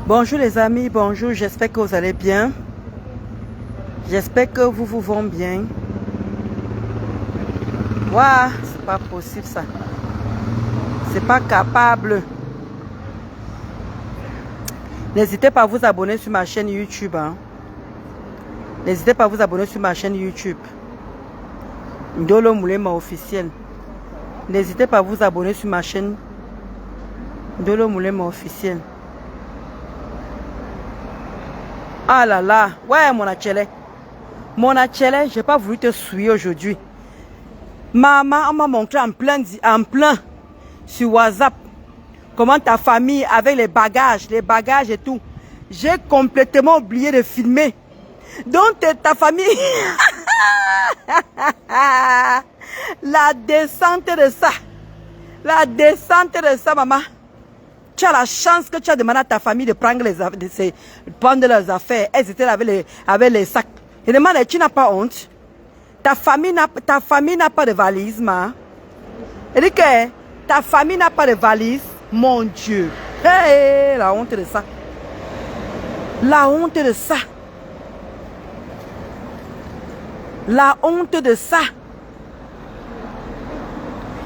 Bonjour les amis, bonjour, j'espère que vous allez bien. J'espère que vous vont bien. Waouh, c'est pas possible ça. C'est pas capable. N'hésitez pas à vous abonner sur ma chaîne YouTube. Hein. N'hésitez pas à vous abonner sur ma chaîne YouTube. Ndolo Moulema officiel. N'hésitez pas à vous abonner sur ma chaîne Ndolo Moulema officiel. Ah là là, ouais mon achele. Mon achele, j'ai pas voulu te souiller aujourd'hui. Maman, on m'a montré en plein sur WhatsApp comment ta famille avec les bagages et tout. J'ai complètement oublié de filmer. Donc ta famille, la descente de ça, maman. Tu as la chance que tu as demandé à ta famille de prendre leurs affaires. Elles étaient avec les sacs. Et demande, tu n'as pas honte? Ta famille n'a pas de valise, ma. Elle dit que ta famille n'a pas de valise. Mon Dieu. Hey, la honte de ça. La honte de ça. La honte de ça.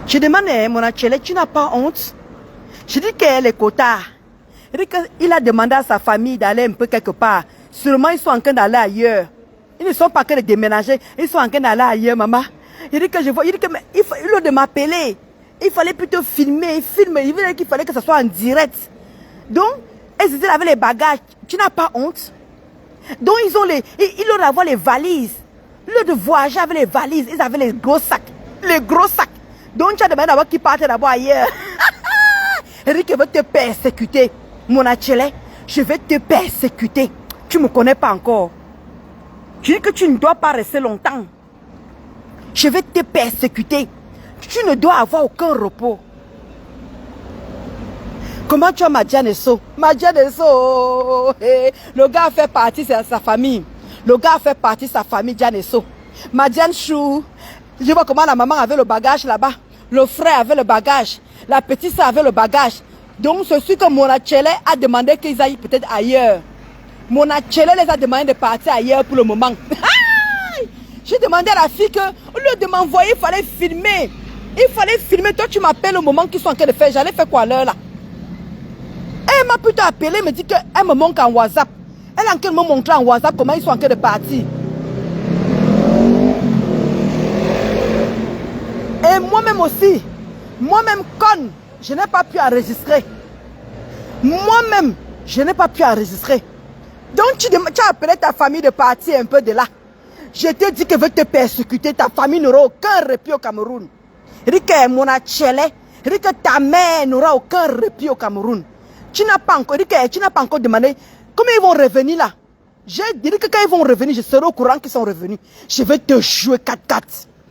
Je demande, mon achele, tu n'as pas honte? Je dis qu'elle est cotard. Il a demandé à sa famille d'aller un peu quelque part. Sûrement, ils sont en train d'aller ailleurs. Ils ne sont pas que de déménager. Ils sont en train d'aller ailleurs, maman. Il dit que je vois. Il dit que il a de m'appeler. Il fallait plutôt filmer. Il voulait qu'il fallait que ce soit en direct. Donc, elles étaient avec les bagages. Tu n'as pas honte? Donc, ils ont avoir les valises. Au lieu de voyager avec les valises, ils avaient les gros sacs. Les gros sacs. Donc, tu as demandé d'abord qu'ils partent d'abord ailleurs. Eric veut te persécuter. Mon achele, je vais te persécuter. Tu ne me connais pas encore. Tu dis que tu ne dois pas rester longtemps. Je vais te persécuter. Tu ne dois avoir aucun repos. Comment tu as Madianesso? Madianesso, le gars fait partie de sa famille. Le gars fait partie de sa famille, Dianesso. Madiane Chou. Je vois comment la maman avait le bagage là-bas. Le frère avait le bagage. La petite sœur avait le bagage. Donc, c'est sûr que mon achele a demandé qu'ils aillent peut-être ailleurs. Mon achele les a demandé de partir ailleurs pour le moment. J'ai demandé à la fille que, au lieu de m'envoyer, il fallait filmer. Il fallait filmer. Toi, tu m'appelles au moment qu'ils sont en train de faire. J'allais faire quoi à l'heure là? Elle m'a plutôt appelé, me dit qu'elle me montre en WhatsApp. Elle a en train de me montrer en WhatsApp comment ils sont en train de partir. Et moi-même aussi. Moi-même, conne, je n'ai pas pu enregistrer. Moi-même, je n'ai pas pu enregistrer. Donc, tu as appelé ta famille de partir un peu de là. Je te dis que veut te persécuter. Ta famille n'aura aucun répit au Cameroun. Il dit que mon achele, il dit que ta mère n'aura aucun répit au Cameroun. Tu n'as pas encore demandé comment ils vont revenir là. J'ai dit que quand ils vont revenir, je serai au courant qu'ils sont revenus. Je vais te jouer 4-4.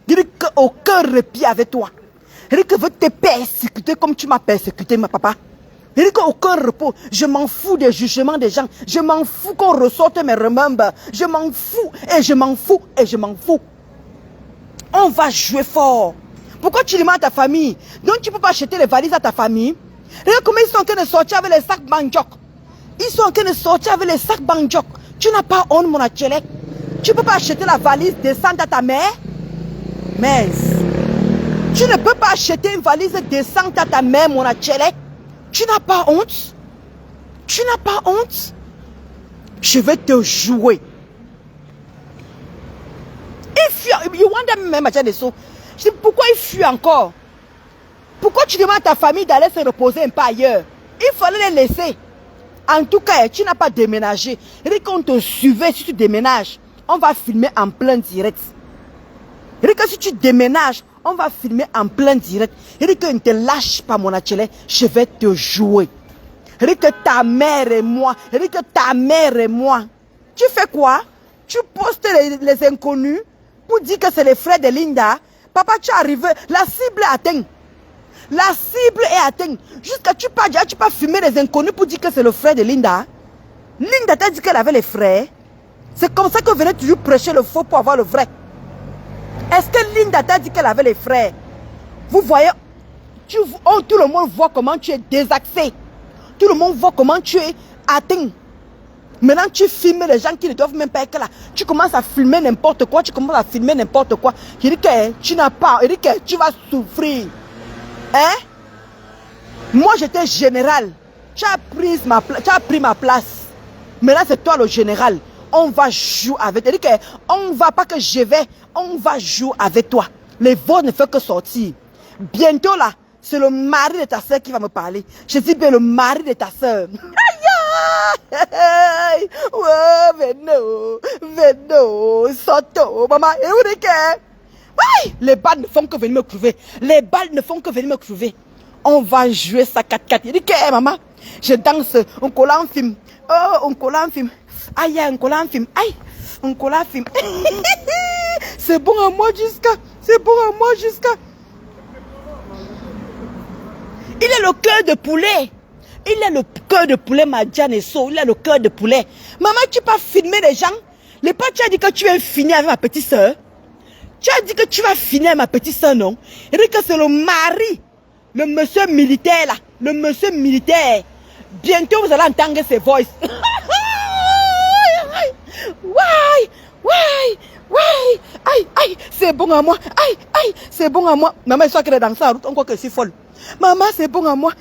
Il dit qu'aucun répit avec toi. Il dit que veut te persécuter comme tu m'as persécuté, ma papa. Il dit qu'aucun repos. Je m'en fous des jugements des gens. Je m'en fous qu'on ressorte mes remembers. Je m'en fous et je m'en fous et je m'en fous. On va jouer fort. Pourquoi tu demandes à ta famille? Donc tu ne peux pas acheter les valises à ta famille. Regarde comment ils sont en train de sortir avec les sacs Banjok. Ils sont en train de sortir avec les sacs Banjok. Tu n'as pas honte, mon achele. Tu ne peux pas acheter la valise descente à ta mère. Mais tu ne peux pas acheter une valise décente à ta mère, mon achele. Tu n'as pas honte? Tu n'as pas honte? Je vais te jouer. You want them même à so. Je dis, pourquoi il fuit encore? Pourquoi tu demandes à ta famille d'aller se reposer un peu ailleurs? Il fallait les laisser. En tout cas, tu n'as pas déménagé. Et quand on te suivait, si tu déménages, on va filmer en plein direct. Et que si tu déménages, on va filmer en plein direct. Et que ne te lâche pas, mon achele, je vais te jouer. Et que ta mère et moi, tu fais quoi? Tu postes les inconnus pour dire que c'est les frères de Linda. Papa, tu es arrivé, la cible est atteinte. La cible est atteinte. Jusqu'à tu pas filmer les inconnus pour dire que c'est le frère de Linda. Linda t'a dit qu'elle avait les frères. C'est comme ça que vous venez toujours prêcher le faux pour avoir le vrai. Est-ce que Linda t'a dit qu'elle avait les frères? Vous voyez, tout le monde voit comment tu es désaxé. Tout le monde voit comment tu es atteint. Maintenant, tu filmes les gens qui ne doivent même pas être là. Tu commences à filmer n'importe quoi. Tu commences à filmer n'importe quoi. Il dit que tu n'as pas. Il dit que tu vas souffrir. Hein? Moi, j'étais général. Tu as pris ma place. Maintenant, c'est toi le général. On va jouer avec toi. Il dit que on va pas que je vais. On va jouer avec toi. Les voix ne font que sortir. Bientôt là, c'est le mari de ta soeur qui va me parler. Je dis bien le mari de ta soeur. Ouais, Veno, Soto, maman, et où est-ce que? Les balles ne font que venir me crever. Les balles ne font que venir me crever. On va jouer ça 4-4. Il dit que, maman, je danse, on colle en film. Oh, on colle en film. Aïe, on colle en film. Aïe, on colle en film. C'est bon à moi jusqu'à. C'est bon à moi jusqu'à. Il est le cœur de poulet. Il est le cœur de poulet, Madjane et So. Il est le cœur de poulet. Maman, tu peux filmer les gens. Les pas, tu as dit que tu es fini avec ma petite soeur. Tu as dit que tu vas finir avec ma petite soeur, non? Il dit que c'est le mari. Le monsieur militaire, là. Le monsieur militaire. Bientôt, vous allez entendre ses voix. Aïe, c'est bon à moi. Aïe, c'est bon à moi. Maman, il soit qu'elle est dans sa route, on croit que c'est folle. Maman, c'est bon à moi.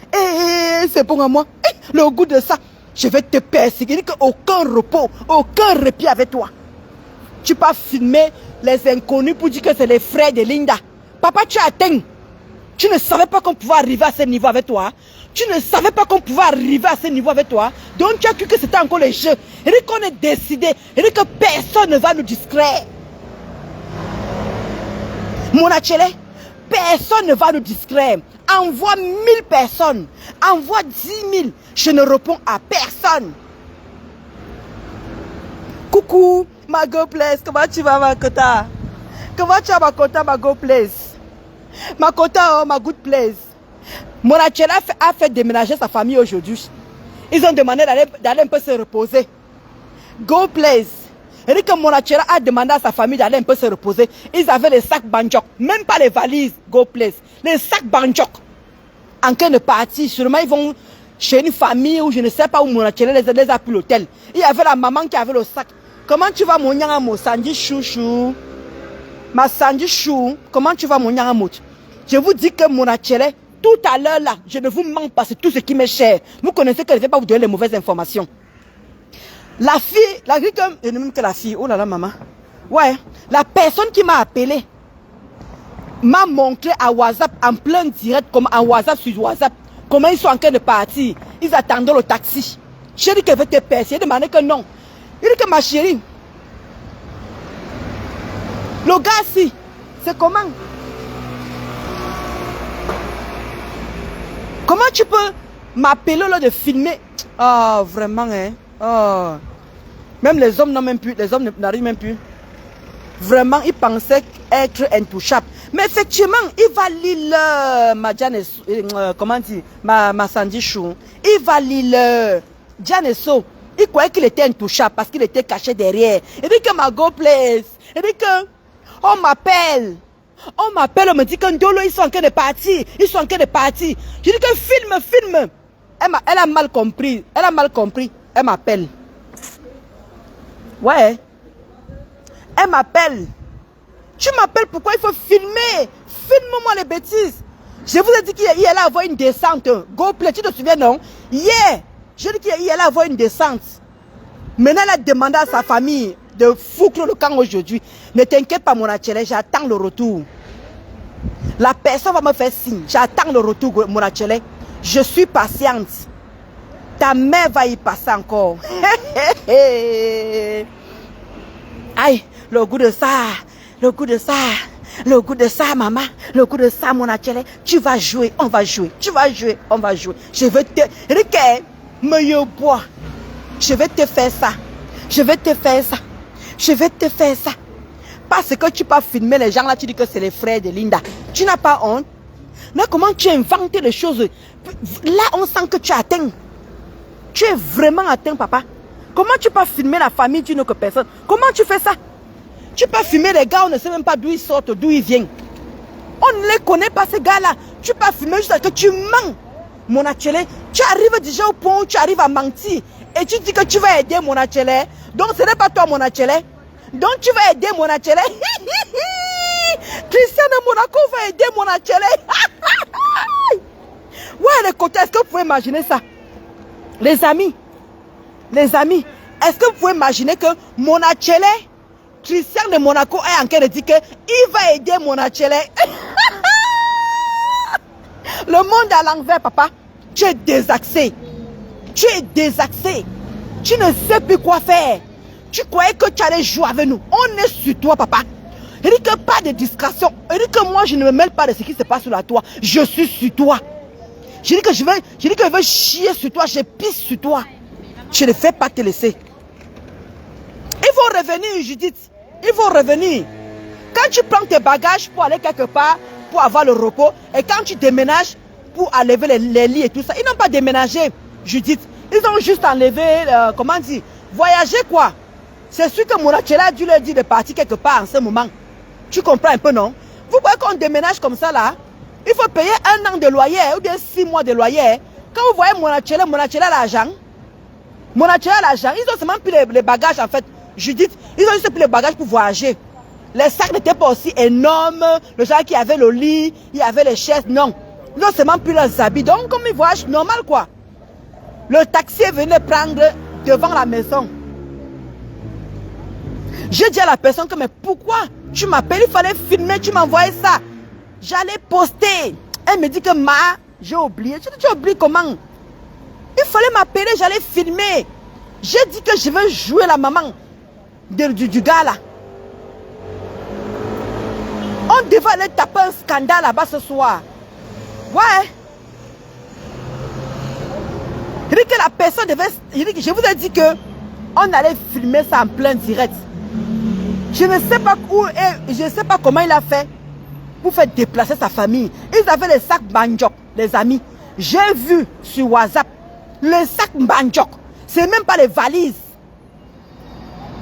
C'est bon à moi. Le goût de ça, je vais te persécuter. Aucun repos, aucun répit avec toi. Tu peux filmer les inconnus pour dire que c'est les frères de Linda. Papa, tu as atteint. Tu ne savais pas qu'on pouvait arriver à ce niveau avec toi. Tu ne savais pas qu'on pouvait arriver à ce niveau avec toi. Donc tu as cru que c'était encore les jeux. Il dit qu'on est décidé. Il dit que personne ne va nous distraire. Mon Achele, personne ne va nous distraire. Envoie 1000 personnes. Envoie 10 000. Je ne réponds à personne. Coucou, ma go place. Comment tu vas, ma Kota? Comment tu vas, ma Kota, ma go place? Ma Kota, oh, ma good place. Mon Achele a fait déménager sa famille aujourd'hui. Ils ont demandé d'aller un peu se reposer. Go place. Il dit que mon Achele a demandé à sa famille d'aller un peu se reposer. Ils avaient les sacs banjok. Même pas les valises. Go place. Les sacs banjok. En train de partir. Sûrement ils vont chez une famille où je ne sais pas où mon Achele les a pris l'hôtel. Il y avait la maman qui avait le sac. Comment tu vas mon nyangamo? Sanji chouchou. Ma Sanji chou. Comment tu vas mon nyangamo? Je vous dis que mon Achele, tout à l'heure là, je ne vous mens pas, c'est tout ce qui m'est cher. Vous connaissez que je ne vais pas vous donner les mauvaises informations. La fille, et même que la fille, oh là là maman. Ouais, la personne qui m'a appelé m'a montré à WhatsApp en plein direct, comme en WhatsApp sur WhatsApp, comment ils sont en train de partir. Ils attendaient le taxi. J'ai dit qu'elle veut te percer, il a demandé que non. Il dit que ma chérie, le gars si, c'est comment? Comment tu peux m'appeler là de filmer? Oh, vraiment, hein? Oh. Même les hommes n'ont même plus, les hommes n'arrivent même plus. Vraiment, ils pensaient être intouchables. Mais effectivement, il va lire ma comment dire, ma Sandy Chou. Il va lire Janesso. Il croyait qu'il était intouchable parce qu'il était caché derrière. Il dit que ma go place. Il dit que on m'appelle. On m'appelle, on me dit que Ndolo, ils sont en train de partir. Ils sont en train de partir. Je dis que filme. Elle a mal compris. Elle a mal compris. Elle m'appelle. Ouais. Elle m'appelle. Tu m'appelles pourquoi il faut filmer? Filme-moi les bêtises. Je vous ai dit qu'hier, elle allait avoir une descente. Go play, tu te souviens, non? Hier, je dis qu'hier, elle allait avoir une descente. Maintenant, elle a demandé à sa famille de foutre le camp aujourd'hui. Ne t'inquiète pas, mon Achele, j'attends le retour. La personne va me faire signe. J'attends le retour, mon Achele. Je suis patiente. Ta mère va y passer encore. Aïe, le goût de ça, le goût de ça, le goût de ça, maman, le goût de ça, mon Achele. Tu vas jouer, on va jouer. Tu vas jouer, on va jouer. Je vais te... Regarde, me bois. Je vais te faire ça. Je vais te faire ça. Je vais te faire ça. Parce que tu peux filmer les gens là, tu dis que c'est les frères de Linda. Tu n'as pas honte. Mais comment tu inventes les choses? Là, on sent que tu as atteint. Tu es vraiment atteint, papa. Comment tu peux filmer la famille d'une autre personne? Comment tu fais ça? Tu peux filmer les gars, on ne sait même pas d'où ils sortent, d'où ils viennent. On ne les connaît pas, ces gars-là. Tu peux filmer juste que tu mens. Monachele, tu arrives déjà au point où tu arrives à mentir. Et tu dis que tu vas aider Monachele. Donc ce n'est pas toi Monachele. Donc tu vas aider Monachele. Christian de Monaco va aider Monachele. Ouais, les côtés, est-ce que vous pouvez imaginer ça? Les amis, est-ce que vous pouvez imaginer que Monachele, Christian de Monaco est en train de dire qu'il va aider Monachele? Le monde à l'envers, papa. Tu es désaxé. Tu es désaxé. Tu ne sais plus quoi faire. Tu croyais que tu allais jouer avec nous. On est sur toi, papa. Il dit que pas de distraction. Il dit que moi, je ne me mêle pas de ce qui se passe sur la toit. Je suis sur toi. Je dis que je veux chier sur toi. Je pisse sur toi. Je ne fais pas te laisser. Ils vont revenir, Judith. Ils vont revenir. Quand tu prends tes bagages pour aller quelque part, pour avoir le repos, et quand tu déménages pour enlever les lits et tout ça, ils n'ont pas déménagé, Judith. Ils ont juste enlevé, comment dire, voyager quoi. C'est sûr que Monachele a dû leur dire de partir quelque part en ce moment. Tu comprends un peu, non? Vous voyez qu'on déménage comme ça là, il faut payer 1 an de loyer ou bien 6 mois de loyer. Quand vous voyez Monachele a l'argent. Monachele a l'argent. Ils ont seulement pris les bagages en fait. Judith, ils ont juste pris les bagages pour voyager. Les sacs n'étaient pas aussi énormes. Le genre qui avait le lit, il y avait les chaises, non. Ils ont seulement pris leurs habits. Donc comme ils voyagent, normal quoi. Le taxi est venu prendre devant la maison. J'ai dit à la personne que mais pourquoi tu m'appelles, il fallait filmer, tu m'envoyais ça. J'allais poster. Elle me dit que j'ai oublié. Je dis tu oublies comment? Il fallait m'appeler, j'allais filmer. J'ai dit que je veux jouer la maman du gars là. On devait aller taper un scandale là-bas ce soir. Ouais. Il dit que la personne devait... Je vous ai dit que on allait filmer ça en plein direct. Je ne sais pas où et je ne sais pas comment il a fait pour faire déplacer sa famille. Ils avaient les sacs Banjok, les amis. J'ai vu sur WhatsApp les sacs Banjok. Ce n'est même pas les valises.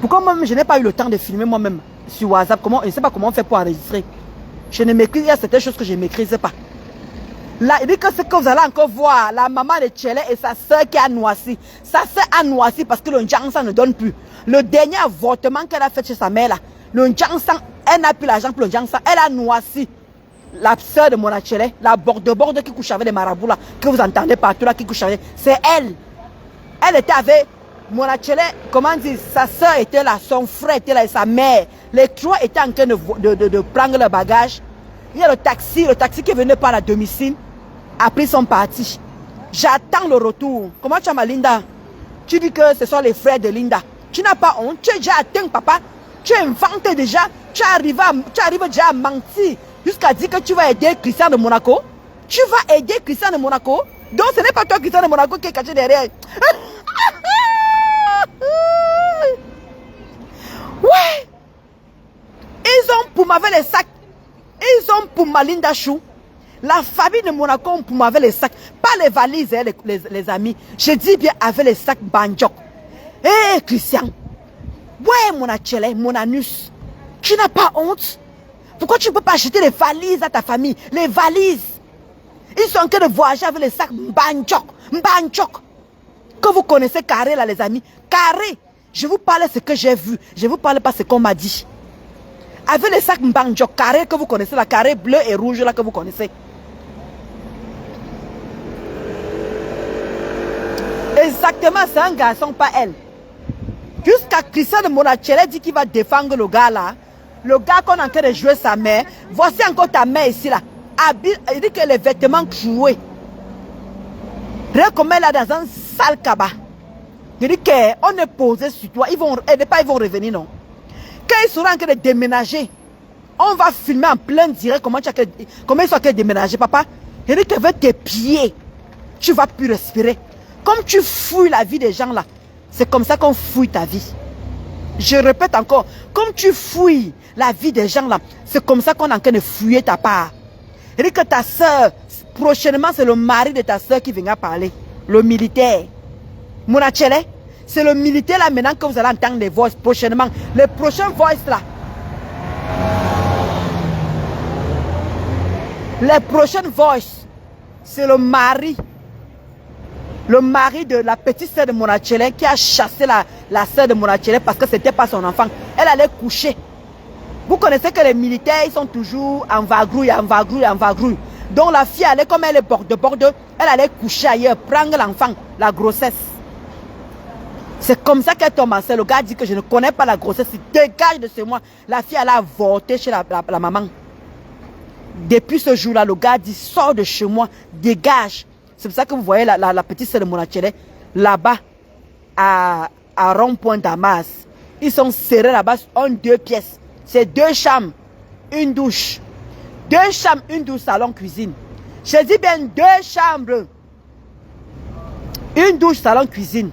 Pourquoi moi-même je n'ai pas eu le temps de filmer moi-même sur WhatsApp? Comment, je ne sais pas comment on fait pour enregistrer. Je ne maîtrise, il y a certaines choses que je ne maîtrise pas. Là, il dit que ce que vous allez encore voir, la maman de Tchele et sa soeur qui a noisi. Sa soeur a noisi parce que le Ndjansan ne donne plus. Le dernier avortement qu'elle a fait chez sa mère là, le Ndjansan, elle n'a plus l'argent pour le Ndjansan, elle a noisi. La soeur de Monachele, la borde qui couche avec les marabouts là, que vous entendez partout là, qui couche avec, c'est elle. Elle était avec Monachele, comment dire, sa soeur était là, son frère était là et sa mère. Les trois étaient en train de prendre leur bagage. Il y a le taxi qui est venu par la domicile, a pris son parti. J'attends le retour. Comment tu as ma Linda? Tu dis que ce sont les frères de Linda. Tu n'as pas honte, tu es déjà atteint papa. Tu es inventé déjà, tu arrives déjà à mentir. Jusqu'à dire que tu vas aider Christian de Monaco. Tu vas aider Christian de Monaco. Donc ce n'est pas toi Christian de Monaco qui est caché derrière. Ouais. Ils ont poumavé les sacs. Ils ont poumavé Linda Chou. La famille de Monaco ont poumavé les sacs. Pas les valises, hein, les amis. Je dis bien avec les sacs Banjok. Hé Christian. Ouais mon Achele, mon anus. Tu n'as pas honte? Pourquoi tu ne peux pas acheter les valises à ta famille? Les valises. Ils sont en train de voyager avec les sacs Banjok. Que vous connaissez Carré là les amis. Carré. Je vous parle de ce que j'ai vu. Je ne vous parle pas de ce qu'on m'a dit. Avec les sacs Banjok, Carré que vous connaissez, la Carré bleu et rouge là que vous connaissez. Exactement, c'est un garçon, pas elle. Jusqu'à Christian de Monachele dit qu'il va défendre le gars là. Le gars qu'on est en train de jouer sa mère. Voici encore ta mère ici là. Il dit que les vêtements troués. Regarde comme elle est dans un sale cabas. Il dit qu'on est posé sur toi. Ils vont revenir non. Quand ils seront en train de déménager, on va filmer en plein direct comment ils sont en train de déménager, papa. Il dit qu'avec tes pieds, tu ne vas plus respirer. Comme tu fouilles la vie des gens là, c'est comme ça qu'on fouille ta vie. Je répète encore, comme tu fouilles la vie des gens là, c'est comme ça qu'on est en train de fouiller ta part. Il dit que ta soeur, prochainement c'est le mari de ta soeur qui viendra parler, le militaire. Monachele, c'est le militaire là maintenant que vous allez entendre les voix prochainement. Les prochains voix là. Les prochaines voix, c'est le mari Le mari de la petite sœur de Monachele qui a chassé la sœur de Monachele parce que c'était pas son enfant. Elle allait coucher. Vous connaissez que les militaires, ils sont toujours en vadrouille, en vadrouille, en vadrouille. Donc la fille allait, comme elle est borde, elle allait coucher ailleurs, prendre l'enfant, la grossesse. C'est comme ça qu'elle tombe enceinte. Le gars dit que je ne connais pas la grossesse, il dégage de chez moi. La fille allait avorter chez la maman. Depuis ce jour-là, le gars dit, sors de chez moi, dégage. C'est pour ça que vous voyez la petite sœur de Monachele, là-bas, à rond-point Damas. Ils sont serrés là-bas en 2 pièces. C'est 2 chambres, une douche. 2 chambres, une douche, salon, cuisine. Je dis bien 2 chambres. Une douche, salon, cuisine.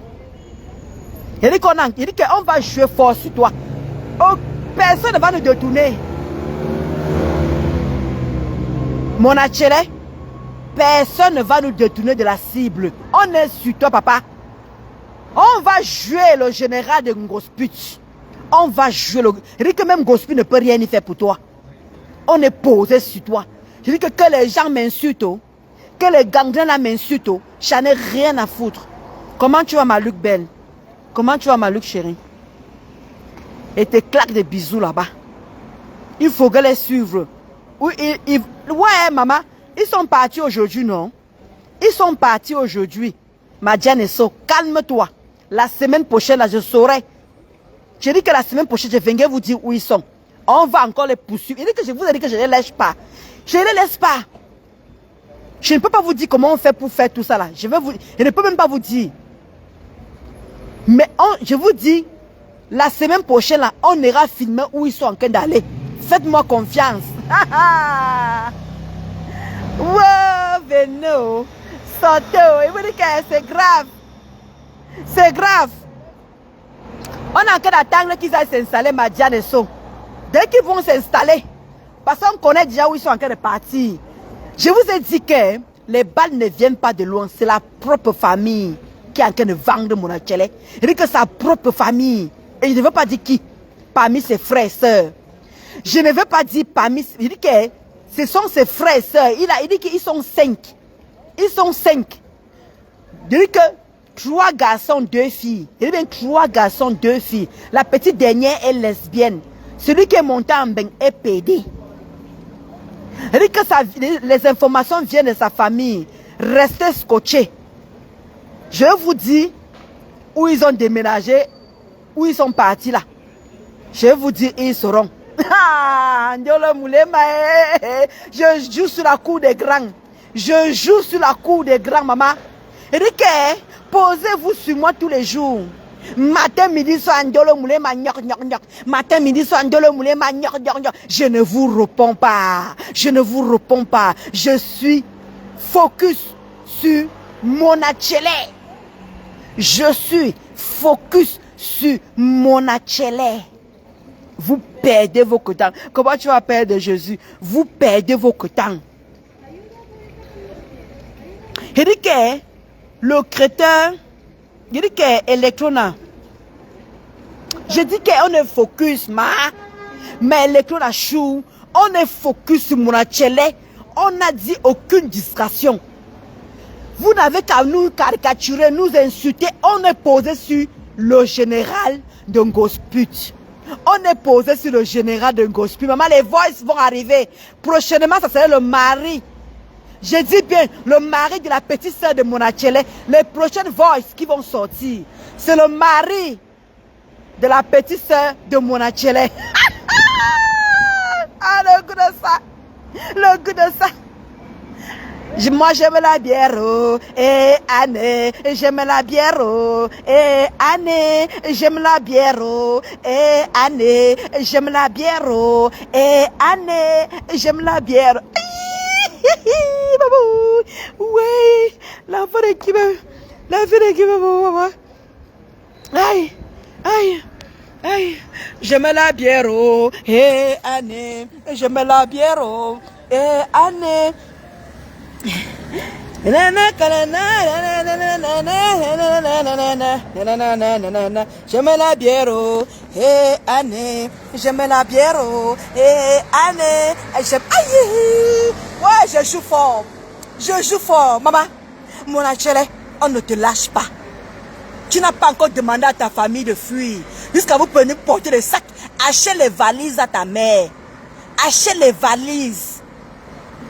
Il dit qu'on va jouer fort sur toi. Oh, personne ne va nous détourner. Monachele, personne ne va nous détourner de la cible. On est sur toi, papa. On va jouer le général de Ngosput. On va jouer le... Je dis que même Ngosput ne peut rien y faire pour toi. On est posé sur toi. Je dis que les gens m'insultent, que les gangrènes m'insultent, j'en ai rien à foutre. Comment tu vas, ma Luc belle? Comment tu vas, ma Luc chérie? Et te claque des bisous là-bas. Il faut que les suivre. Oui, ouais, maman. Ils sont partis aujourd'hui, non? Ils sont partis aujourd'hui. Madiane So, calme-toi. La semaine prochaine, là, je saurai. Je dis que la semaine prochaine, je viendrai vous dire où ils sont. On va encore les poursuivre. Il dit que je vous ai dit que je ne les laisse pas. Je ne les laisse pas. Je ne peux pas vous dire comment on fait pour faire tout ça là. Je ne peux même pas vous dire. Mais je vous dis, la semaine prochaine, là, on ira filmer où ils sont en train d'aller. Faites-moi confiance. Wow, venez. Sortez. Il vous dit que c'est grave. C'est grave. On est en train d'attendre qu'ils aillent s'installer, Madiane et So. Dès qu'ils vont s'installer, parce qu'on connaît déjà où ils sont en train de partir. Je vous ai dit que les balles ne viennent pas de loin. C'est la propre famille qui est en train de vendre Monachele. Il dit que sa propre famille. Et je ne veux pas dire qui. Parmi ses frères et sœurs. Je ne veux pas dire parmi... Il dit que ce sont ses frères et sœurs. Il dit qu'ils sont 5. Ils sont 5. Il dit que 3 garçons, 2 filles. Il dit bien 3 garçons, 2 filles. La petite dernière est lesbienne. Celui qui est monté en bain est pédé. Il dit que les informations viennent de sa famille. Restez scotchés. Je vous dis où ils ont déménagé, où ils sont partis là. Je vous dis, ils seront. Je joue sur la cour des grands. Je joue sur la cour des grands, maman. Il dit que posez-vous sur moi tous les jours. Matin, midi, soir, ndolo moulé ma nyok nyok nyok. Matin, midi, soir, ndolo moulé ma nyok nyok nyok. Je ne vous réponds pas. Je ne vous réponds pas. Je suis focus sur Monachele. Je suis focus sur Monachele. Vous perdez vos temps. Comment tu vas perdre Jésus? Vous perdez vos temps. Il dit que le crétin, il dit que Electrona. Je dis qu'on est focus, mais Electrona chou, on est focus sur Monachele. On n'a dit aucune distraction. Vous n'avez qu'à nous caricaturer, nous insulter. On est posé sur le général de Ngosput. On est posé sur le général de Ngosput. Maman, les voices vont arriver. Prochainement, ça sera le mari. Je dis bien, le mari de la petite sœur de Monachele. Les prochaines voices qui vont sortir, c'est le mari de la petite sœur de Monachele. Ah, le goût de ça. Le goût de ça. Moi j'aime la bière, oh, et Anne, j'aime la bière, oh, et Anne, j'aime la bière, oh, et Anne, j'aime la bière, oh, et Anne, j'aime la bière. Oui, la vie qui me, maman. Aïe, aïe, aïe, j'aime la bière, oh, et Anne, j'aime la bière, oh, et Anne. J'aime la bière, et Anne, j'aime la bière, et Anne, j'aime. Aïe, ouais, je joue fort, maman. Monachele, on ne te lâche pas. Tu n'as pas encore demandé à ta famille de fuir. Jusqu'à vous prenez porter les sacs. Achète les valises à ta mère. Achète les valises.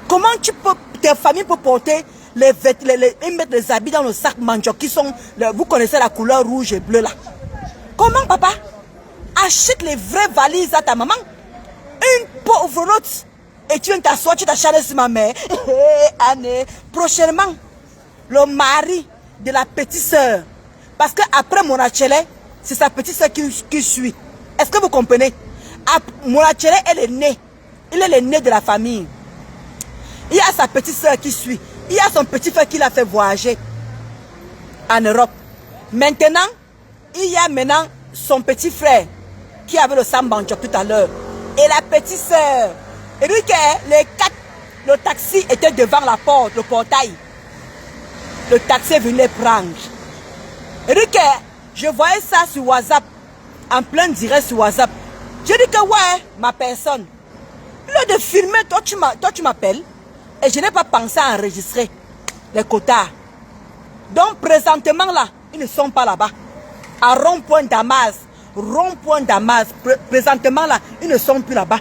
Comment ta famille peut porter et mettre les habits dans le sac manjo qui sont, vous connaissez la couleur rouge et bleue là. Comment papa? Achète les vraies valises à ta maman. Une pauvre autre. Et tu viens t'asseoir, tu t'acharnes sur ma mère. Anne, prochainement, le mari de la petite soeur. Parce qu'après Monachele, c'est sa petite soeur qui suit. Est-ce que vous comprenez? Monachele, elle est née. Il est le nez de la famille. Il y a sa petite soeur qui suit. Il y a son petit frère qui l'a fait voyager en Europe. Maintenant, il y a maintenant son petit frère qui avait le sambanjok tout à l'heure. Et la petite soeur. Et lui, le taxi était devant la porte, le portail. Le taxi est venu les prendre. Et lui, je voyais ça sur WhatsApp, en plein direct sur WhatsApp. Je dis que ouais, ma personne. Au lieu de filmer, toi tu m'appelles. Et je n'ai pas pensé à enregistrer les quotas. Donc présentement là, ils ne sont pas là-bas. À rond-point Damas. Rond-point Damas. Présentement là, ils ne sont plus là-bas.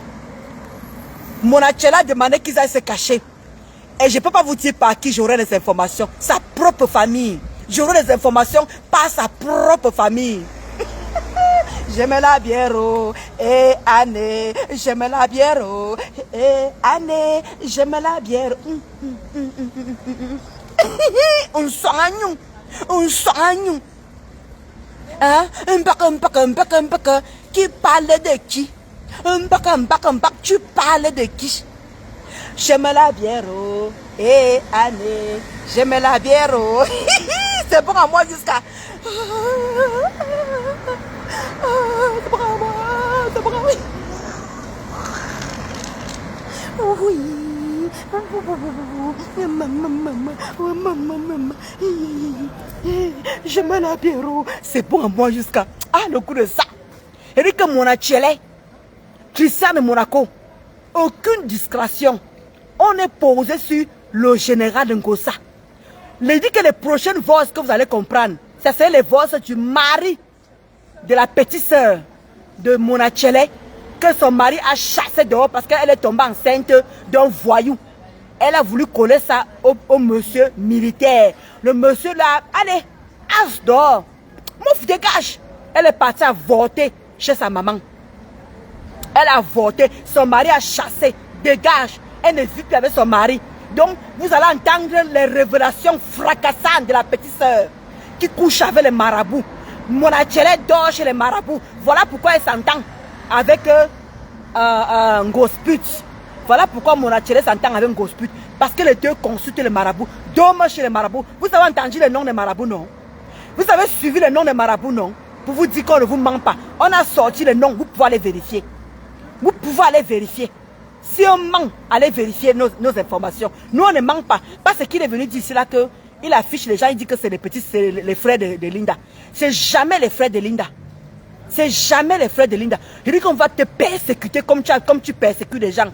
Monachela a demandé qu'ils aillent se cacher. Et je ne peux pas vous dire par qui j'aurai les informations. Sa propre famille. J'aurai les informations par sa propre famille. J'aime la bière, et Anne, j'aime la bière, et Anne, j'aime la bière. On soigne. Hein? Qui parle de qui? Tu parles de qui? J'aime la bière, et Anne, j'aime la bière. C'est bon à moi jusqu'à... C'est bon à moi, c'est bon à moi. Oui. J'aime la bière. C'est bon à moi jusqu'à... Ah, le coup de ça. Eric Monachele, Christian de Monaco, aucune discrétion. On est posé sur le général de Ngossa. Il dit que les prochaines voix que vous allez comprendre, c'est les voix du mari de la petite sœur de Monachele, que son mari a chassé dehors parce qu'elle est tombée enceinte d'un voyou. Elle a voulu coller ça au monsieur militaire. Le monsieur là, allez, as dehors. Mouf, dégage. Elle est partie avorter chez sa maman. Elle a avorté. Son mari a chassé. Dégage. Elle ne vit plus avec son mari. Donc, vous allez entendre les révélations fracassantes de la petite sœur qui couche avec les marabouts. Monachele dort chez les marabouts. Voilà pourquoi elle s'entend avec Ngosput. Voilà pourquoi Monachele s'entend avec Ngosput. Parce que les deux consultent les marabouts. Dorment chez les marabouts. Vous avez entendu le nom des marabouts, non? Vous avez suivi le nom des marabouts, non? Pour vous dire qu'on ne vous ment pas. On a sorti le nom, vous pouvez aller vérifier. Vous pouvez aller vérifier. Si on ment, allez vérifier nos informations. Nous, on ne ment pas. Parce qu'il est venu dire ici là que il affiche les gens, il dit que c'est les frères de Linda. C'est jamais les frères de Linda. C'est jamais les frères de Linda. Je dis qu'on va te persécuter comme tu persécutes les gens.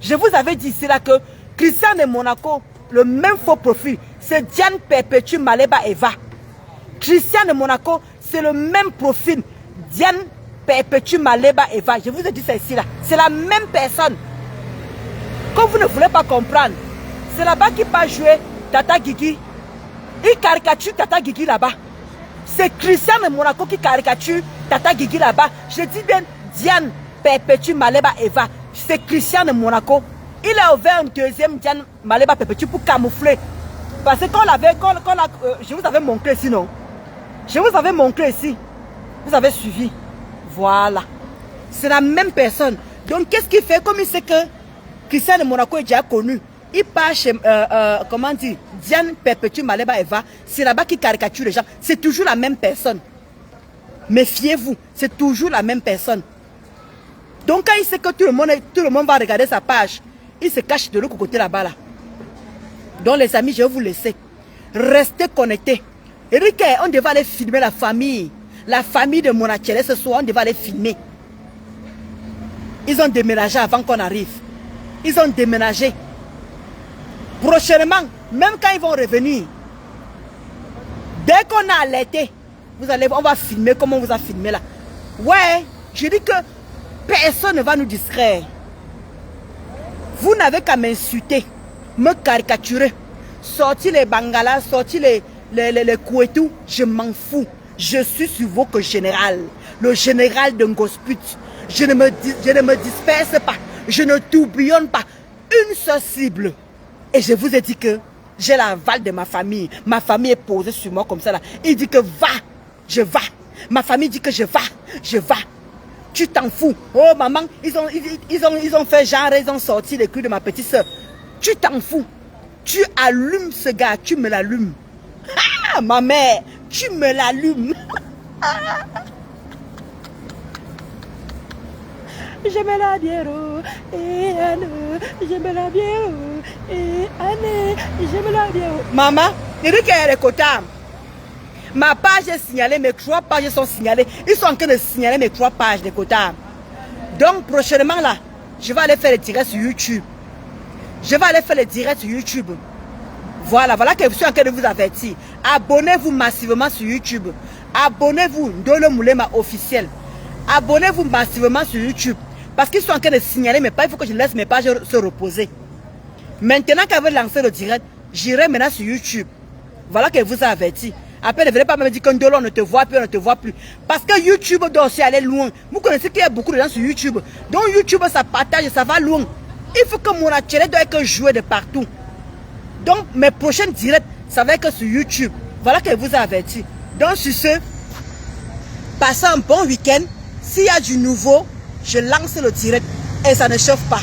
Je vous avais dit ici là que Christian de Monaco, le même faux profil, c'est Diane Perpétue Maleba Eva. Christian de Monaco, c'est le même profil. Diane Perpétue Maleba Eva. Je vous ai dit ça ici là. C'est la même personne. Comme vous ne voulez pas comprendre, c'est là-bas qu'il va jouer Tata Guigui. Il caricature Tata Guigui là-bas. C'est Christian de Monaco qui caricature Tata Guigui là-bas. Je dis bien Diane Perpétue Maleba Eva. C'est Christian de Monaco. Il a ouvert un deuxième Diane Maleba Perpétue pour camoufler. Parce que je vous avais montré ici, non? Je vous avais montré ici. Vous avez suivi. Voilà. C'est la même personne. Donc, qu'est-ce qu'il fait? Comme il sait que Christian de Monaco est déjà connu. Il part chez, comment dire, Diane Perpétue Maleba Eva. C'est là-bas qu'il caricature les gens. C'est toujours la même personne. Méfiez-vous. C'est toujours la même personne. Donc, quand il sait que tout le monde va regarder sa page, il se cache de l'autre côté là-bas. Là. Donc, les amis, je vais vous laisser. Restez connectés. Eric, on devait aller filmer la famille. La famille de Monachele ce soir, on devait aller filmer. Ils ont déménagé avant qu'on arrive. Ils ont déménagé. Prochainement, même quand ils vont revenir, Dès qu'on a alerté, on va filmer comme on vous a filmé là. Ouais, je dis que personne ne va nous distraire. Vous n'avez qu'à m'insulter, me caricaturer, sortir les bangalas, sortir les couetous, je m'en fous. Je suis sur votre général, le général de Ngosput. Je ne me disperse pas, je ne tourbillonne pas. Une seule cible. Et je vous ai dit que j'ai l'aval de ma famille. Ma famille est posée sur moi comme ça là. Il dit que va, je va. Ma famille dit que je va. Tu t'en fous. Oh maman, ils ont fait genre, ils ont sorti les cris de ma petite soeur. Tu t'en fous. Tu allumes ce gars, tu me l'allumes. Ah, ma mère, tu me l'allumes. J'aime la bière, et Anne, j'aime la bière, et Anne, j'aime la bière. Maman, il dit qu'il y a les quotas. Ma page est signalée, mes 3 pages sont signalées. Ils sont en train de signaler mes 3 pages de quotas. Donc prochainement là, je vais aller faire les directs sur YouTube. Voilà que je suis en train de vous avertir. Abonnez-vous massivement sur YouTube. Abonnez-vous, Ndolo Moulema officiel. Abonnez-vous massivement sur YouTube. Parce qu'ils sont en train de signaler mes pages. Il faut que je laisse mes pages se reposer. Maintenant qu'avez lancé le direct, j'irai maintenant sur YouTube. Voilà que je vous ai averti. Après, ne venez pas me dire que Ndolo ne te voit plus, on ne te voit plus. Parce que YouTube doit aussi aller loin. Vous connaissez qu'il y a beaucoup de gens sur YouTube. Donc YouTube, ça partage, ça va loin. Il faut que mon atelier doit être joué de partout. Donc mes prochains directs, ça va être sur YouTube. Voilà que je vous ai averti. Donc sur ce, passez un bon week-end. S'il y a du nouveau, je lance le direct et ça ne chauffe pas.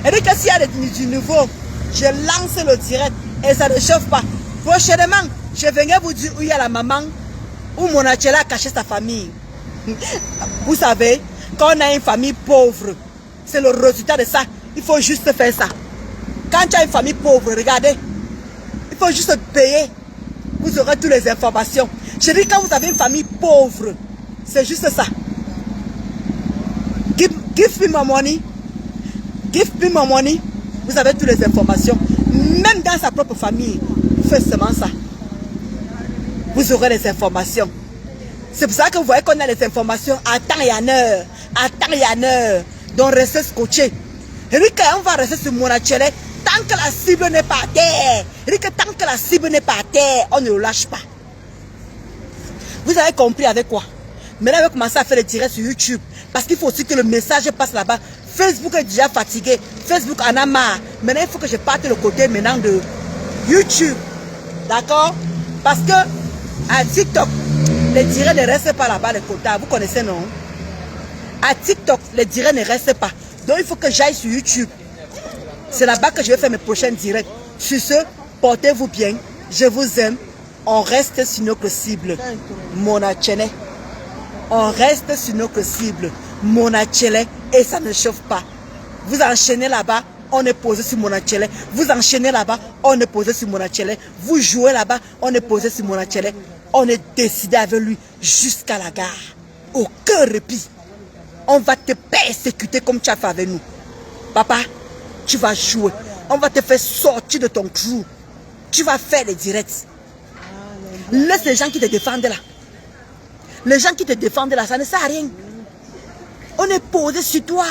Et donc s'il y a du nouveau, je lance le direct et ça ne chauffe pas. Prochainement, je viendrai vous dire où il y a la maman, où mon atelier a caché sa famille. Vous savez, quand on a une famille pauvre, c'est le résultat de ça. Il faut juste faire ça. Quand tu as une famille pauvre, regardez, il faut juste payer. Vous aurez toutes les informations. Je dis quand vous avez une famille pauvre, c'est juste ça. Give me my money. Give me my money. Vous avez toutes les informations. Même dans sa propre famille, faites seulement ça. Vous aurez les informations. C'est pour ça que vous voyez qu'on a les informations à temps et en heure. À temps et en heure. Donc restez scotchés. Et puis quand on va rester sur mon atelier, tant que la cible n'est pas à terre. Et puis tant que la cible n'est pas à terre, on ne le lâche pas. Vous avez compris avec quoi? Maintenant, on va commencer à faire les directs sur YouTube. Parce qu'il faut aussi que le message passe là-bas. Facebook est déjà fatigué. Facebook en a marre. Maintenant, il faut que je parte le côté maintenant de YouTube. D'accord? Parce que à TikTok, les directs ne restent pas là-bas, les quotas. Vous connaissez, non? À TikTok, les directs ne restent pas. Donc, il faut que j'aille sur YouTube. C'est là-bas que je vais faire mes prochains directs. Sur ce, portez-vous bien. Je vous aime. On reste sur notre cible. Mon atelier. On reste sur notre cible. Mon atelier. Et ça ne chauffe pas. Vous enchaînez là-bas. On est posé sur mon atelier. Vous enchaînez là-bas. On est posé sur mon atelier. Vous jouez là-bas. On est posé sur mon atelier. On est décidé avec lui jusqu'à la gare. Aucun répit. On va te persécuter comme tu as fait avec nous. Papa, tu vas jouer. On va te faire sortir de ton crew. Tu vas faire les directs. Laisse les gens qui te défendent là. Les gens qui te défendent là, ça ne sert à rien. On est posé sur toi.